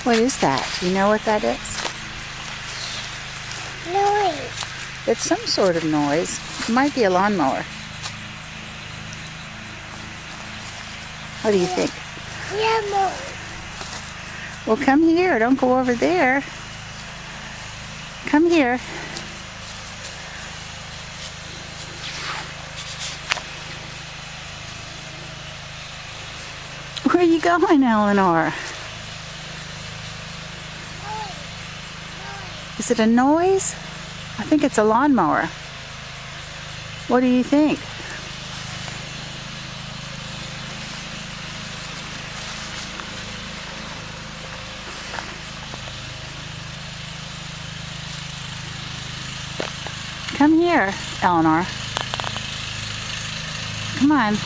What is that? Do you know what that is? Noise. It's some sort of noise. It might be a lawnmower. What do you think? Yeah, Mom. Well, come here. Don't go over there. Come here. Where are you going, Eleanor? Is it a noise? I think it's a lawnmower. What do you think? Come here, Eleanor. Come on.